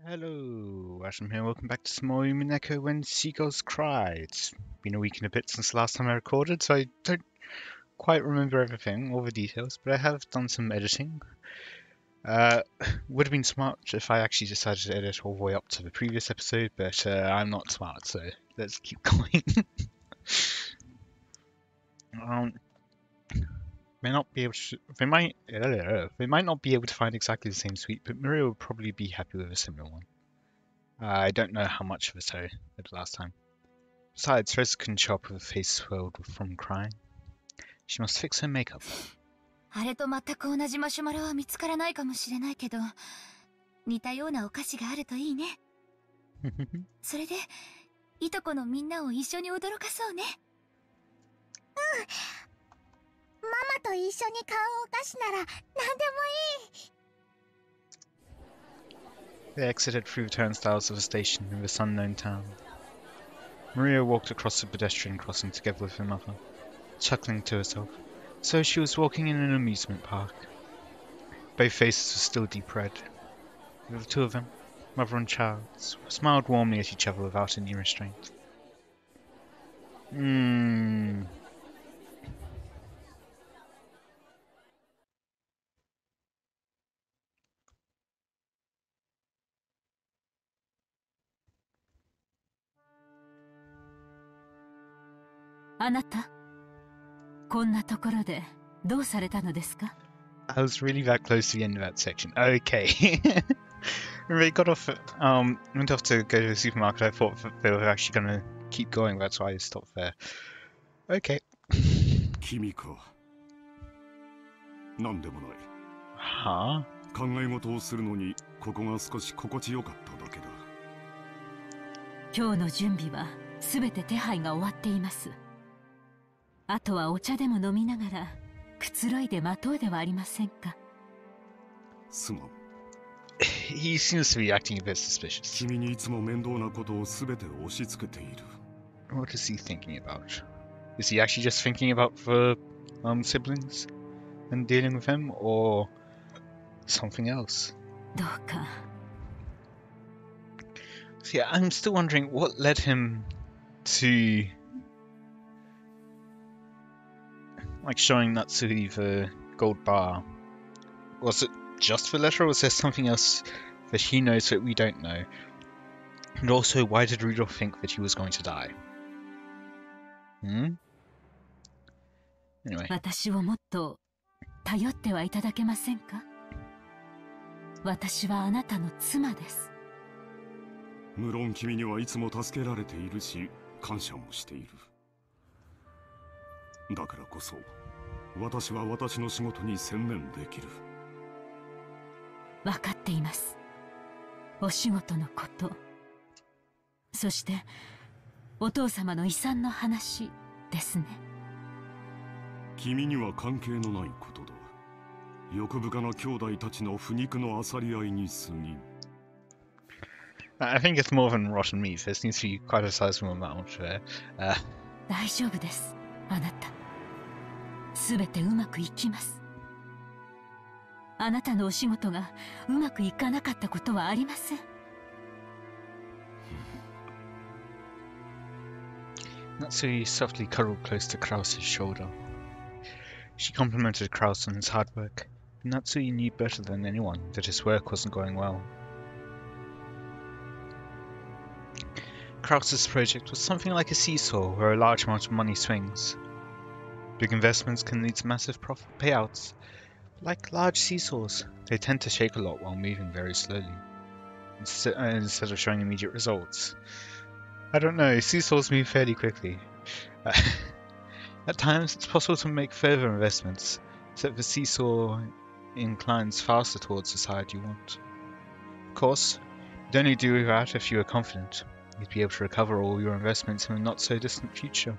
Hello, Watem here. Welcome back to some more Umineko When Seagulls Cry. It's been a week and a bit since the last time I recorded, so I don't quite remember everything, all the details, but I have done some editing. Would have been smart if I actually decided to edit all the way up to the previous episode, but I'm not smart, so let's keep going. um, may not be able to, they might not be able to find exactly the same suite, but Maria will probably be happy with a similar one. I don't know how much of a so did last time. Besides, Rose couldn't show up with a face swelled from crying. She must fix her makeup. あれと全く同じマシュマロは見つからないかもしれないけど、似たようなお菓子があるといいね。それで、いとこのみんなを一緒に驚かそうね。ママと一緒に買うお菓子なら何でもいい。 They exited through the turnstiles of a station in this unknown town. Maria walked across the pedestrian crossing together with her mother, chuckling to herself. So she was walking in an amusement park. Both faces were still deep red. The two of them, mother and child, smiled warmly at each other without any restraint. あなた、こんなところでどうされたのですか? I was really that close to the end of that section. Okay. They got off, went off to go to the supermarket. I thought they were actually going to keep going. That's why I stopped there. Okay. 君か。なんでもない。Huh? 考え事をするのにここが少し心地よかっただけだ。今日の準備はすべて手配が終わっています。あとはお茶でも飲みながらくつろいで待とうではありませんか。すまん。He seems to be acting a bit suspicious. 君にいつも面倒なことをすべて押し付けている。What is he thinking about? Is he actually just thinking about the siblings and dealing with them, or something else? どうか。So yeah, I'm still wondering what led him to like showing Natsui the gold bar. Was it just the letter, or was there something else that he knows that we don't know? And also, why did Rudolph think that he was going to die? Anyway. 私をもっと頼ってはいただけませんか。私はあなたの妻です。無論君にはいつも助けられているし、感謝もしている。だからこそ、私は私の仕事に専念できる。わかっています。お仕事のこと、そしてお父様の遺産の話ですね。君には関係のないことだ。欲深な兄弟たちの腐肉の漁り合いに過ぎん。I think it's more than rotten meat. There seems to be quite a sizable amount there. 大丈夫です、あなた。すべてうまくいきます。あなたのお仕事がうまくいかなかったことはありません。Natsui softly cuddled close to Kraus's shoulder. She complimented Kraus on his hard work, but Natsui knew better than anyone that his work wasn't going well. Kraus's project was something like a seesaw where a large amount of money swings. Big investments can lead to massive profit payouts. Like large seesaws, they tend to shake a lot while moving very slowly, instead of showing immediate results. I don't know, seesaws move fairly quickly. At times, it's possible to make further investments, so that the seesaw inclines faster towards the side you want. Of course, you'd only do that if you were confident you'd be able to recover all your investments in a not-so-distant future.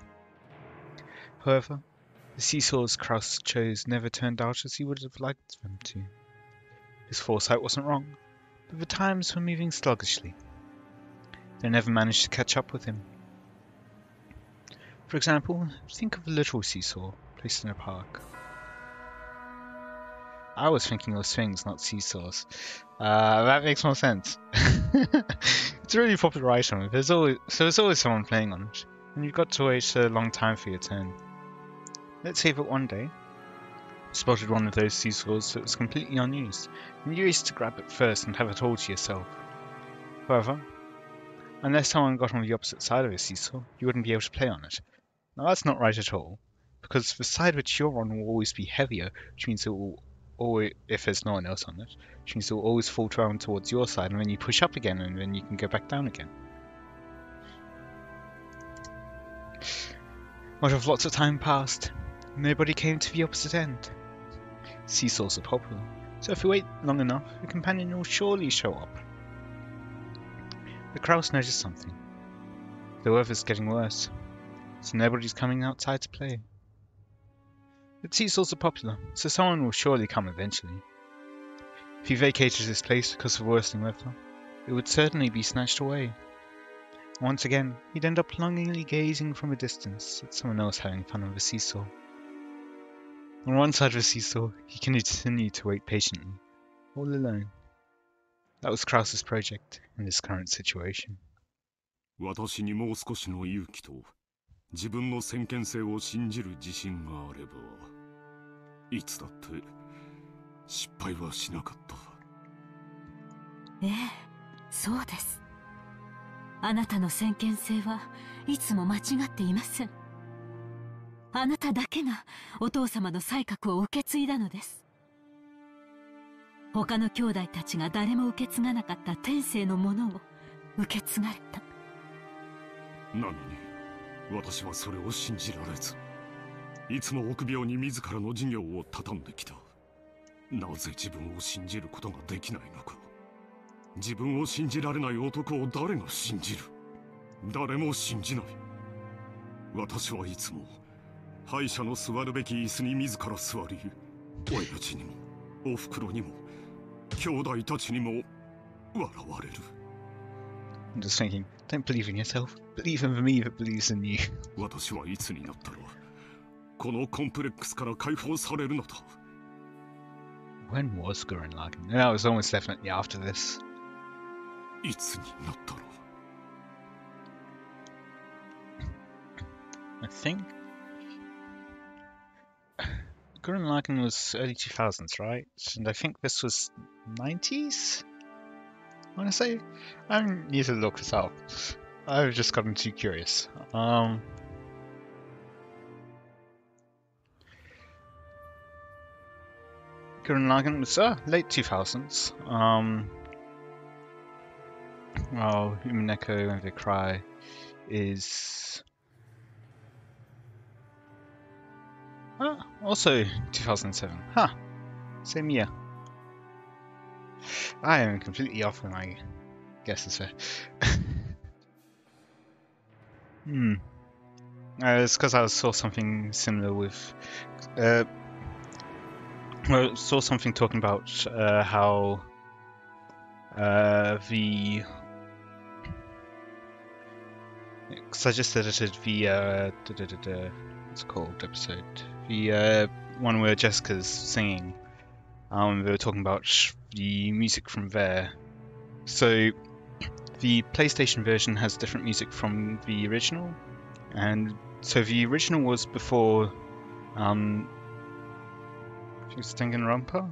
However, the seesaws Kraus chose never turned out as he would have liked them to. His foresight wasn't wrong, but the times were moving sluggishly. They never managed to catch up with him. For example, think of a literal seesaw placed in a park. I was thinking of swings, not seesaws. That makes more sense. It's a really popular item. There's always someone playing on it, and you've got to wait a long time for your turn. Let's say that one day, spotted one of those seesaws that was completely unused, and you used to grab it first and have it all to yourself. However, unless someone got on the opposite side of a seesaw, you wouldn't be able to play on it. Now that's not right at all, because the side which you're on will always be heavier, which means it will always, if there's no one else on it, which means it will always fall around towards your side, and then you push up again, and then you can go back down again. What if lots of time passed? Nobody came to the opposite end. Seesaws are popular, so if we wait long enough, a companion will surely show up. The Kraus noticed something. The weather's getting worse, so nobody's coming outside to play. But seesaws are popular, so someone will surely come eventually. If he vacated this place because of worsening weather, it would certainly be snatched away. Once again, he'd end up longingly gazing from a distance at someone else having fun with a seesaw. On one side of the seesaw, he continued to wait patiently, all alone. That was Kraus's project in his current situation. 私にもう少しの勇気と自分の先見性を信じる自信があれば、いつだって失敗はしなかった。ええ、そうです。あなたの先見性はいつも間違っていません。あなただけがお父様の才覚を受け継いだのです。他の兄弟たちが誰も受け継がなかった天性のものを受け継がれた。なのに私はそれを信じられず、いつも臆病に自らの事業を畳んできた。なぜ自分を信じることができないのか。自分を信じられない男を誰が信じる。誰も信じない。私はいつも敗者の座るべき椅子に自ら座り、親父にもおふくろにも兄弟たちにも笑われる。I'm just thinking, don't believe in yourself. Believe in me that believes in you. 私はいつになったらこのコンプレックスから解放されるのだ。When was Gurren Lagann? That was almost definitely after this. いつになったら I think Gurren Lagann was early 2000s, right? And I think this was 90s? I want to say? I need to look this up. I've just gotten too curious. Gurren Lagann was late 2000s. Well, Umineko When They Cry is also 2007. Huh. Same year. I am completely off when I guess this fair. It's because I saw something similar with well, saw something talking about how the because I just edited the what's it called episode, the one where Jessica's singing. They were talking about the music from there. So the PlayStation version has different music from the original, and so the original was before Danganronpa.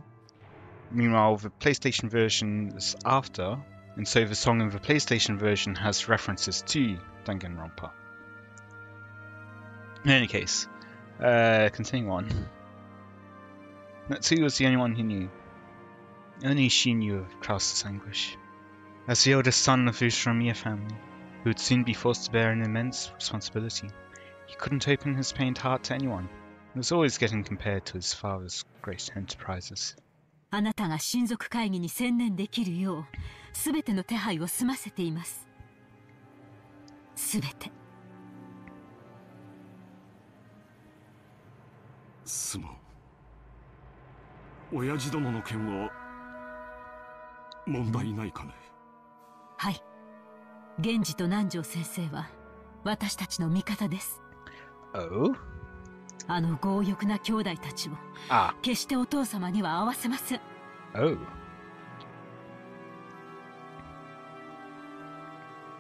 Meanwhile, the PlayStation version is after, and so the song in the PlayStation version has references to Danganronpa. In any case, continuing on. Natsuki was the only one who knew. Only she knew of Kraus's anguish. As the oldest son of the Ushiramiya family, who would soon be forced to bear an immense responsibility, he couldn't open his pained heart to anyone. He was always getting compared to his father's great enterprises. あなたが親族会議に専念できるよう、すべての手配を済ませています。すべて。すまん。親父殿の件は問題ないかね。はい。源氏と南條先生は私たちの味方です。Oh? あの強欲な兄弟たちを決してお父様には合わせません。Oh.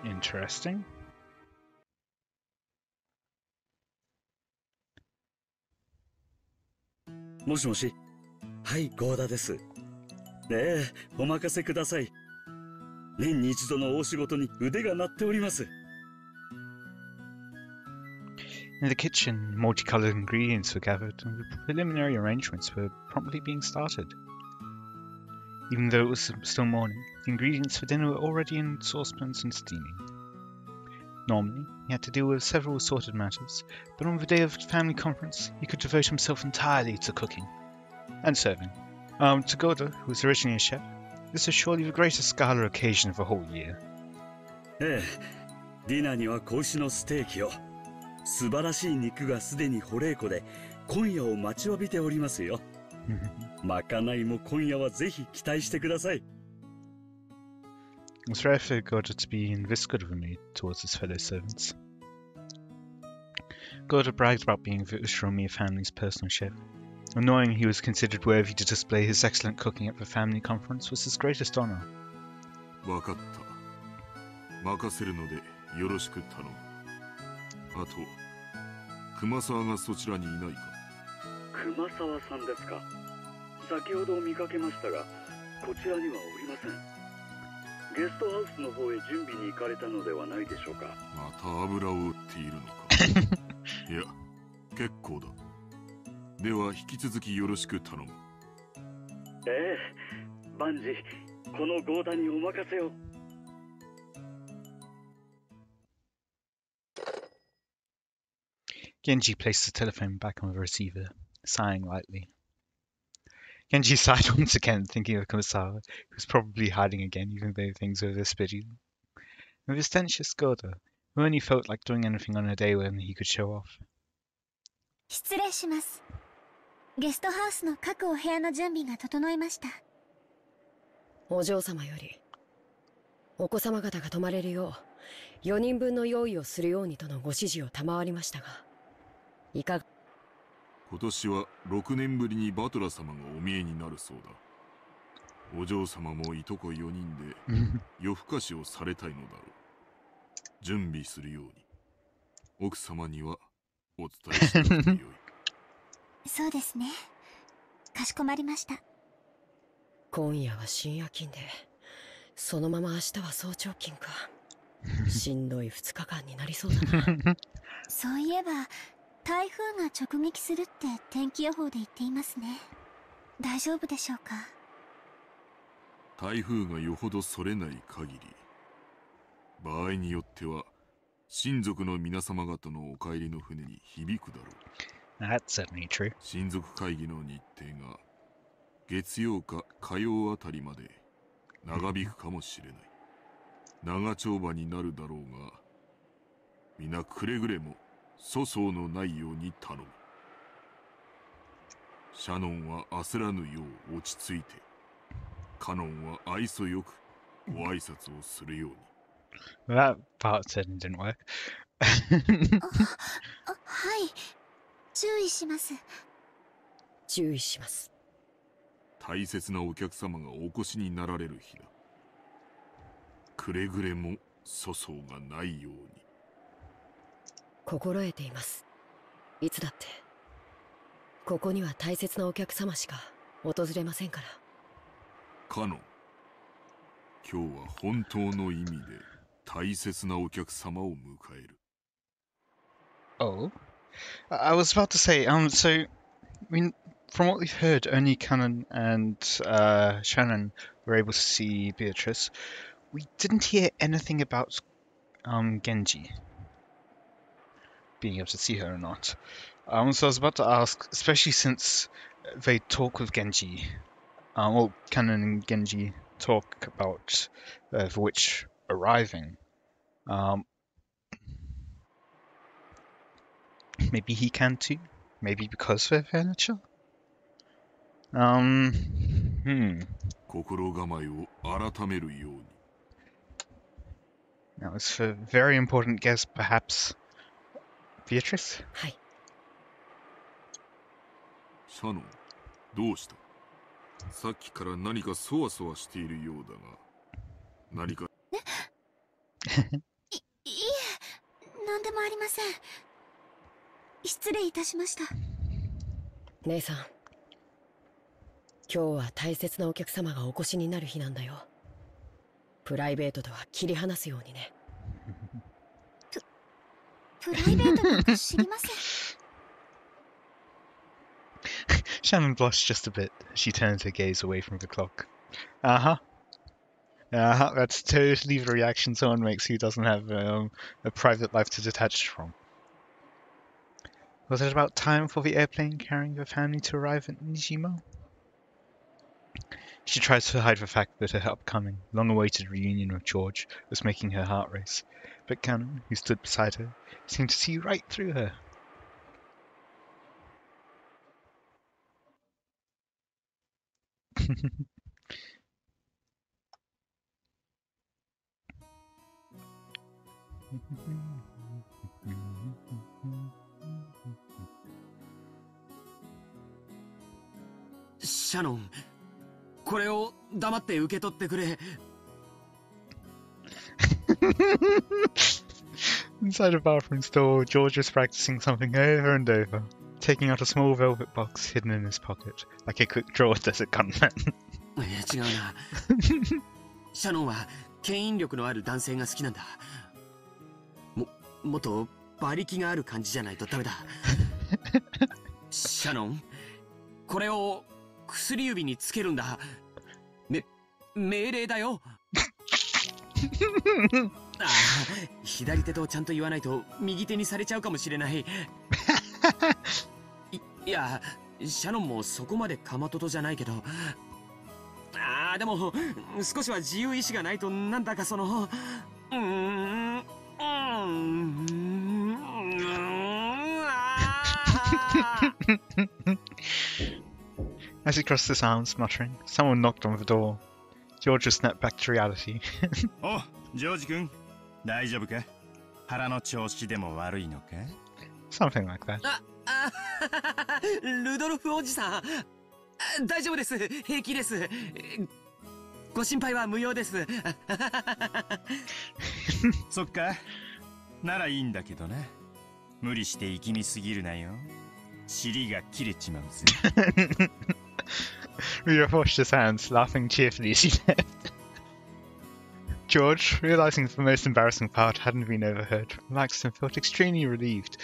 Interesting. もしもし。はい、ゴーダです。ええ、お任せください。年に一度の大仕事に腕が鳴っております。In the kitchen, multicolored ingredients were gathered, and the preliminary arrangements were promptly being started. Even though it was still morning, the ingredients for dinner were already in saucepans and steaming. Normally, he had to deal with several assorted matters, but on the day of family conference, he could devote himself entirely to cooking and serving. To Goda, who was originally a chef, this was surely the greatest gala occasion of the whole year. ええ、ディナーには子牛のステーキを。素晴らしい肉がすでに保冷庫で今夜を待ちわびておりますよ。まかないも今夜はぜひ期待してください。It was rare for Goda to be in this good of a mood towards his fellow servants. Goda bragged about being the Ushiromiya family's personal chef, and knowing he was considered worthy to display his excellent cooking at the family conference was his greatest honor. わかった。任せるのでよろしく頼む。あと、熊沢がそちらにいないか。熊沢さんですか。先ほど見かけましたが、こちらにはおりません。ゲストハウスの方へ準備に行かれたのではないでしょうか。また油を売っているのか。いや、結構だ。では引き続きよろしく頼む。ええ、万事このゴーダにお任せを。Genji placed the telephone back on the receiver, sighing lightly. Genji sighed once again, thinking of Kumasawa, who was probably hiding again, even though things were this busy. And this tensious Goda, who only felt like doing anything on a day when he could show off. 失礼します。ゲストハウスの各お部屋の準備が整いました。お嬢様より、お子様方が泊まれるよう、4人分の用意をするようにとのご指示を賜りましたが、いかが。今年は6年ぶりにバトラ様がお見えになるそうだ。お嬢様もいとこ4人で夜更かしをされたいのだろう。準備するように奥様にはお伝えしておくとよい。そうですね。かしこまりました。今夜は深夜勤で、そのまま明日は早朝勤か。しんどい2日間になりそうだな。そういえば台風が直撃するって天気予報で言っていますね。大丈夫でしょうか。台風がよほどそれない限り、場合によっては親族の皆様方のお帰りの船に響くだろう。That's certainly true. 親族会議の日程が月曜か火曜あたりまで長引くかもしれない。長丁場になるだろうが、皆くれぐれも粗相のないように頼む。シャノンは焦らぬよう落ち着いて、カノンは愛想よくご挨拶をするように。That part certainly didn't work. はい、注意します。注意します。大切なお客様がお越しになられる日だ。くれぐれも粗相がないように。心得ています。いつだってここには大切なお客様しか訪れませんから。カノン、今日は本当の意味で大切なお客様を迎える。Oh, I was about to say, so, I mean, from what we've heard, only Canon and Shannon were able to see Beatrice. We didn't hear anything about Genji being able to see her or not. So I was about to ask, especially since they talk with Genji, well, Canon and Genji talk about the witch arriving. Maybe he can too. Maybe because of their furniture. 心構えを改めるように。 Now, as for very important guest, perhaps Beatrice? はい。シャノン、どうした？さっきから何かそわそわしているようだが、何か。いえ、何でもありません。失礼いたしました。姉さん、今日は大切なお客様がお越しになる日なんだよ。プライベートとは切り離すようにね。プライベートなんか知りません。Shannon blushed just a bit as she turned her gaze away from the clock. Uh-huh. Uh-huh, that's totally the reaction someone makes who doesn't have a private life to detach from. Was it about time for the airplane carrying the family to arrive at Nijimo? She tried to hide the fact that her upcoming, long-awaited reunion with George was making her heart race, but Cannon, who stood beside her, seemed to see right through her. Shannon, これを黙って受け取ってくれ。Inside a bathroom stall, George was practicing something over and over, taking out a small velvet box hidden in his pocket, like a quick draw desert gunman. 違うな。シャノンは牽引力のある男性が好きなんだ。もっと馬力がある感じじゃないとダメだ。シャノン、これを薬指につけるんだ。命令だよ。ああ、左手とちゃんと言わないと右手にされちゃうかもしれない。いや、シャノンもそこまでかまととじゃないけど。ああ、でも少しは自由意志がないとなんだかその。As he crossed his arms, muttering, someone knocked on the door. George just snapped back to reality. お、ジョージ君、大丈夫か？腹の調子でも悪いのか？ Something like that. ルドルフおじさん、大丈夫です。平気です。ご心配は無用です。そっか。ならいいんだけどな。無理して力みすぎるなよ。尻が切れちまうぜ。Rhea washed his hands, laughing cheerfully as he left. George, realizing that the most embarrassing part hadn't been overheard, relaxed and felt extremely relieved.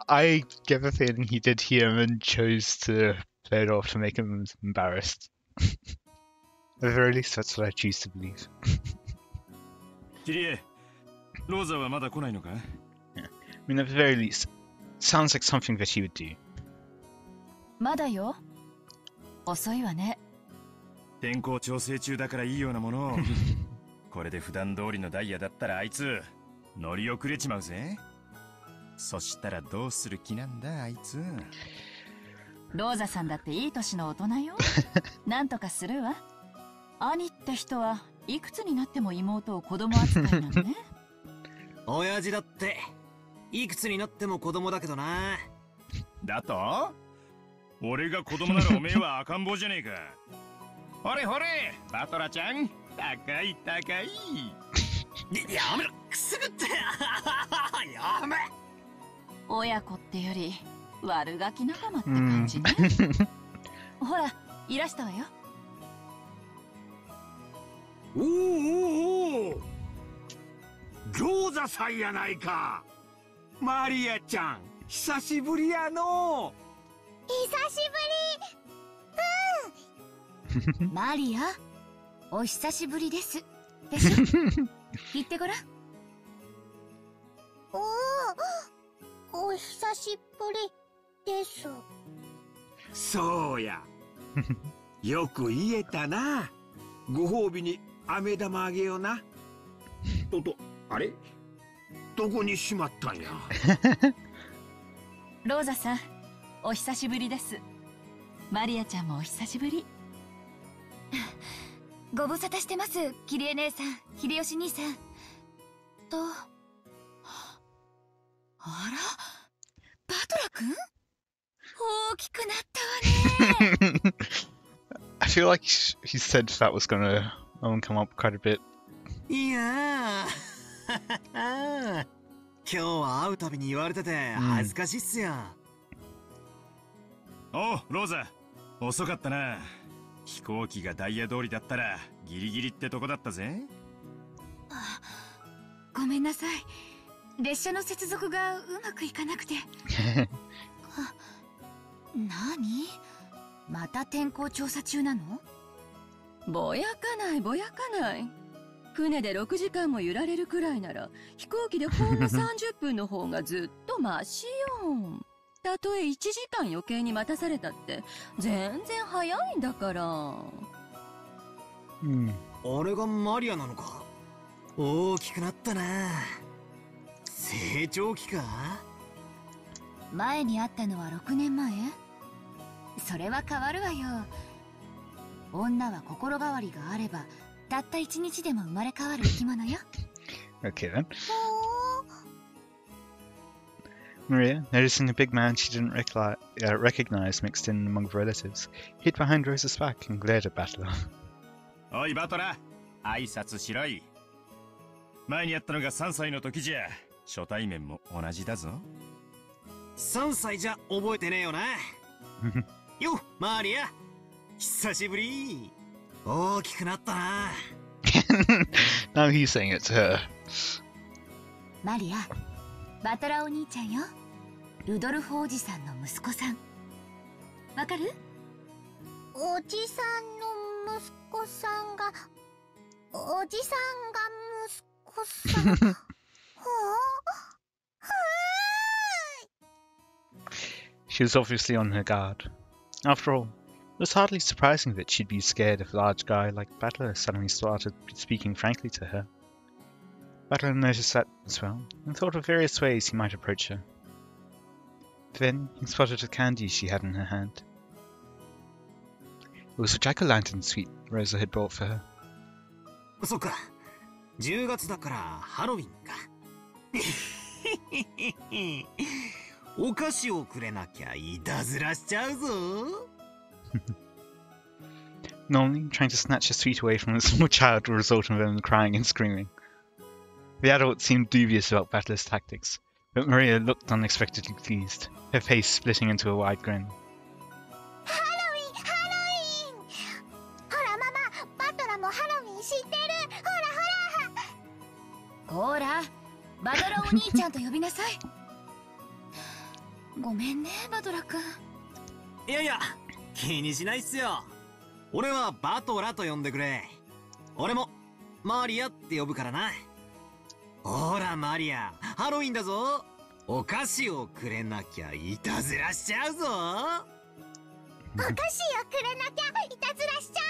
I get the feeling he did hear him and chose to play it off to make him embarrassed. At the very least, that's what I choose to believe. キリエ、ローザはまだ来ないのか? Yeah. I mean, at the very least, sounds like something that he would do. まだよ。遅いわね。天候調整中だからいいようなものを。これで普段通りのダイヤだったらあいつ乗り遅れちまうぜ。そしたらどうする気なんだあいつ。ローザさんだっていい年の大人よ。なんとかするわ。兄って人はいくつになっても妹を子供扱いなのね。親父だっていくつになっても子供だけどな。だと？俺が子供ならおめえは赤ん坊じゃねえか。ほれほれ、バトラちゃん、高い高い。やめろ、くすぐって。やめ。親子ってより悪ガキ仲間って感じね。ほら、いらしたわよ。おおおお、餃子さんやないか。マリアちゃん、久しぶりやの。久しぶり。マリア、お久しぶりです。でしょ？言ってごらん。お久しぶりです。そうや。よく言えたな。ご褒美に飴玉あげような。あれ？どこにしまったんや。ローザさん、お久しぶりです。マリアちゃんもお久しぶり。ご無沙汰してます、キリエ姉さん、秀吉兄さん。あら、バトラ君？大きくなったわね。I feel like he said that was gonna come up quite a bit. いやー今日は会うたびに言われてて恥ずかしいっすよ。おう、ローザ、遅かったな。飛行機がダイヤ通りだったらギリギリってとこだったぜ。ごめんなさい。列車の接続がうまくいかなくて。何？また天候調査中なの？ぼやかないぼやかない。船で6時間も揺られるくらいなら飛行機でほんの30分の方がずっとマシよ。たとえ1時間余計に待たされたって全然早いんだから。あれがマリアなのか。大きくなったな。成長期か。前に会ったのは6年前？それは変わるわよ。女は心変わりがあればたった1日でも生まれ変わる生き物よ。Okay then. Maria, noticing a big man she didn't recognize mixed in among the relatives, hid behind Rosa's back and glared at Battler. おいバトラ、挨拶しろい。前にやったのが3歳の時じゃ、初対面も同じだぞ。3歳じゃ覚えてねえよな。よ、マリア、久しぶり。大きくなったな。Now he's saying it to her. マリア、バトラお兄ちゃんよ。ルドルフおじさんの息子さん。わかる？おじさんの息子さんが、おじさんが息子さん。She was obviously on her guard. After all, it was hardly surprising that she'd be scared if a large guy like Battler suddenly started speaking frankly to her. Battler noticed that as well, and thought of various ways he might approach her. Then he spotted a candy she had in her hand. It was a jack-o'-lantern sweet Rosa had bought for her. そっか、10月だからハロウィンか。お菓子をくれなきゃいたずらしちゃうぞ。Normally, trying to snatch a sweet away from a small child would result in them crying and screaming. The adult seemed dubious about Battler's tactics, but Maria looked unexpectedly pleased, her face splitting into a wide grin. ハロウィン、ハロウィン。ほらママ、バトラもハロウィン知ってる。ほら、バトラお兄ちゃんと呼びなさい。ごめんね、バトラ君。いやいや、気にしないっすよ。俺はバトラと呼んでくれ。俺もマリアって呼ぶからな。ほらマリア、ハロウィンだぞ。お菓子をくれなきゃいたずらしちゃうぞ。お菓子をくれなきゃいたずらしちゃ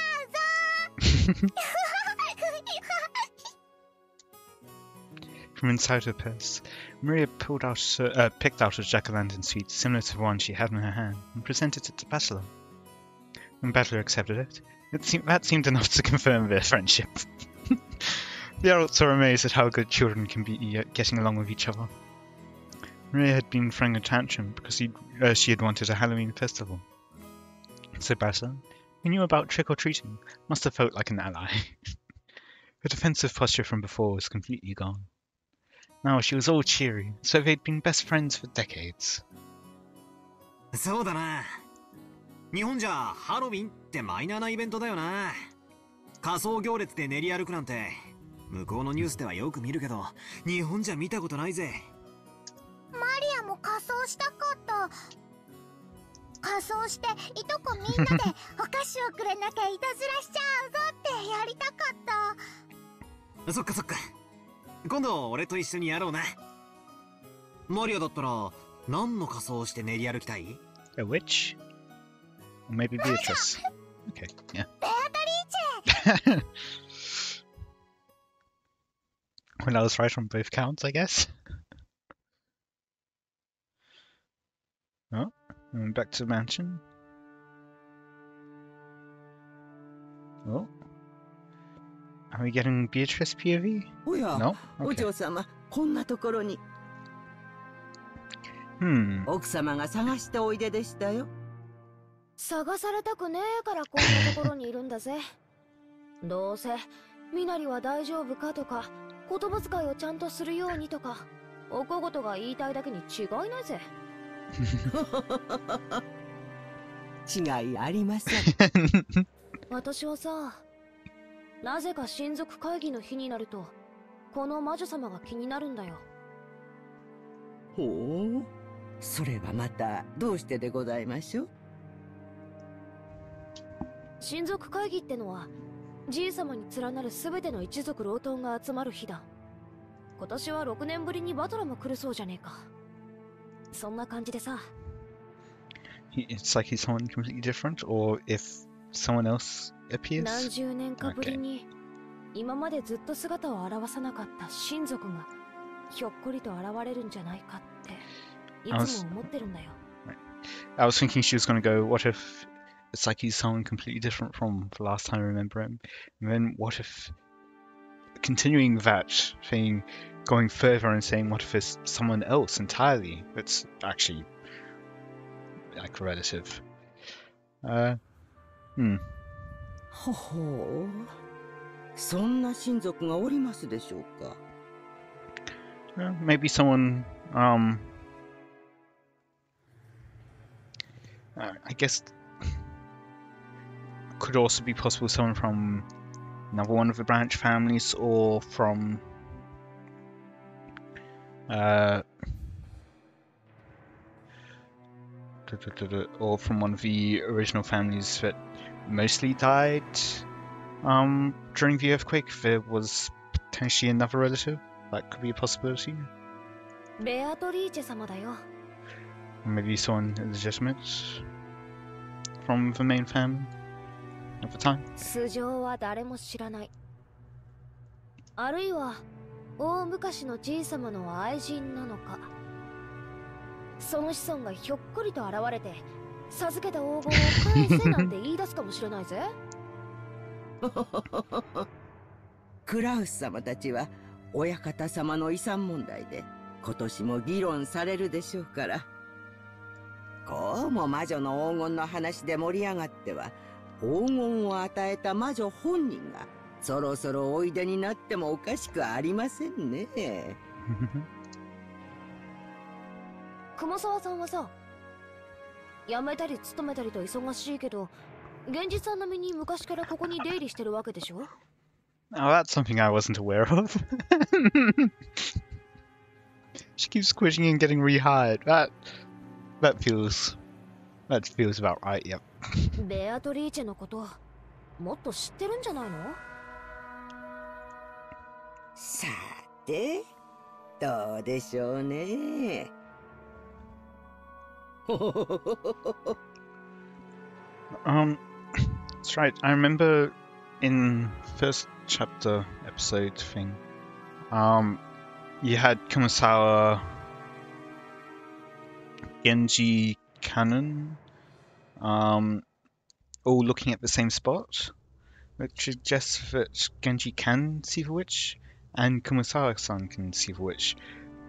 うぞ。From inside her purse, Maria picked out a jack-o'-lantern sweet similar to the one she had in her hand and presented it to Battler. When Battler accepted it, that seemed enough to confirm their friendship. The adults were amazed at how good children can be at getting along with each other. Maria had been throwing a tantrum because she had wanted a Halloween festival. So Battler, who knew about trick-or-treating, must have felt like an ally. Her defensive posture from before was completely gone. Now she was all cheery, so they'd been best friends for decades. そうだな。日本じゃハロウィンってマイナーなイベントだよな。仮装行列で練り歩くなんて向こうのニュースではよく見るけど、日本じゃ見たことないぜ。マリアも仮装したかった。仮装していとこみんなでお菓子をくれなきゃいたずらしちゃうぞってやりたかった。そっかそっか。今度俺と一緒にやろうな。マリアだったら何の仮装をして練り歩きたい？ A witch? Or maybe Beatrice? Okay, yeah. ベアトリーチェ。 Well, I was right on both counts, I guess. Oh, and back to the mansion. Oh. Are we getting Beatrice POV? No? Okay. 奥様が探しておいででしたよ。探されたくねえからこんなところにいるんだぜ。どうせみなりは大丈夫かとか、言葉遣いをちゃんとするようにとか、お小言が言いたいだけに違いないぜ。違いありません。私はさ、なぜか親族会議の日になるとこの魔女様が気になるんだよ。ほう、それはまたどうしてでございましょう。親族会議ってのはじい様に連なる全ての一族老頭が集まる日だ。今年は6年ぶりにバトラも来るそうじゃねえか。そんな感じでさ。It's like he's someone completely different, or if someone else appears? 何十年かぶりに今までずっと姿を現さなかった親族がひょっこりと現れるんじゃないかっていつも思ってるんだよ。I was thinking she was going to go, what if it's like he's someone completely different from the last time I remember him? And then what if, continuing that thing, going further and saying, what if it's someone else entirely? That's actually like a relative. ほほう、そんな親族がおりますでしょうか。Maybe someone, I guess, could also be possible someone from another one of the branch families, or from or from one of the original families that mostly died during the earthquake. There was potentially another relative. That could be a possibility. ベアトリーチェ様だよ。Maybe someone illegitimate from the main family at the time. 素性は誰も知らない。あるいは大昔のじい様の愛人なのか。その子孫がひょっこりと現れて授けた黄金を返せなんて言い出すかもしれないぜ。クラウス様たちは親方様の遺産問題で今年も議論されるでしょうから。こうも魔女の黄金の話で盛り上がっては、黄金を与えた魔女本人がそろそろおいでになってもおかしくありませんね。熊沢さんはさ、辞めたり勤めたりと忙しいけど、現実さん並みに昔からここに出入りしてるわけでしょ？ Oh, that's something I wasn't aware of. She keeps quitting and getting rehired. That feels about right. Yep. ベアトリーチェのこともっと知ってるんじゃないの？さて、どうでしょうね。That's right. I remember in first chapter episode thing, you had Kumasawa, Genji, Cannon, all looking at the same spot, which suggests that Genji can see the witch and Kumasawa-san can see the witch,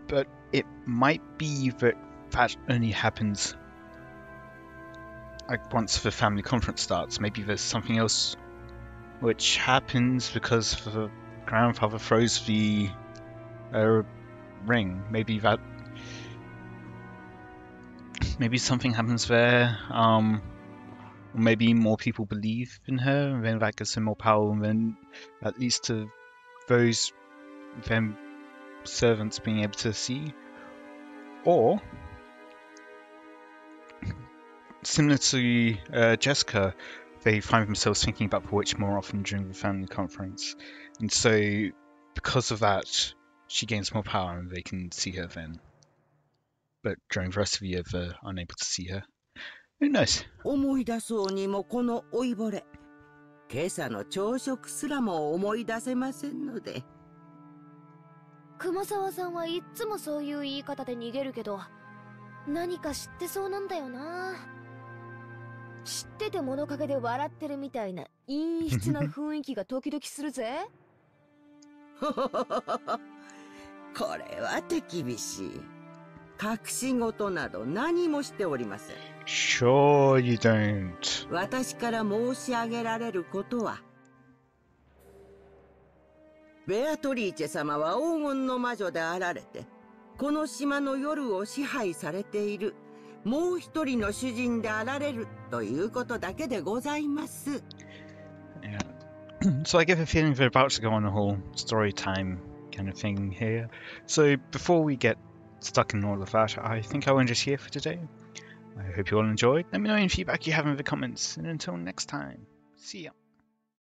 but it might be that only happens like once the family conference starts. Maybe there's something else which happens because the grandfather throws the ring. Maybe something happens there. Or maybe more people believe in her, and then that gives her more power, and then that leads to those them servants being able to see. Or similar to Jessica, they find themselves thinking about the witch more often during the family conference, and so because of that, she gains more power and they can see her then. But during the rest of the year, they're unable to see her. Who knows? 思い出そうにもこの老いぼれ、今朝の朝食すらも思い出せませんので。熊沢さんはいっつもそういう言い方で逃げるけど、何か知ってそうなんだよな。知ってて物陰で笑ってるみたいな陰湿な雰囲気が時々するぜ。これは手厳しい。隠し事など何もしておりません。Sure you don't. 私から申し上げられることは、ベアトリーチェ様は黄金の魔女であられて、この島の夜を支配されているもう一人の主人であられるということだけでございます。Yeah. So I get a feeling we're about to go on a whole story time kind of thing here. So before we get stuck in all of that, I think I'll end it here for today. I hope you all enjoyed. Let me know any feedback you have in the comments, and until next time, see ya.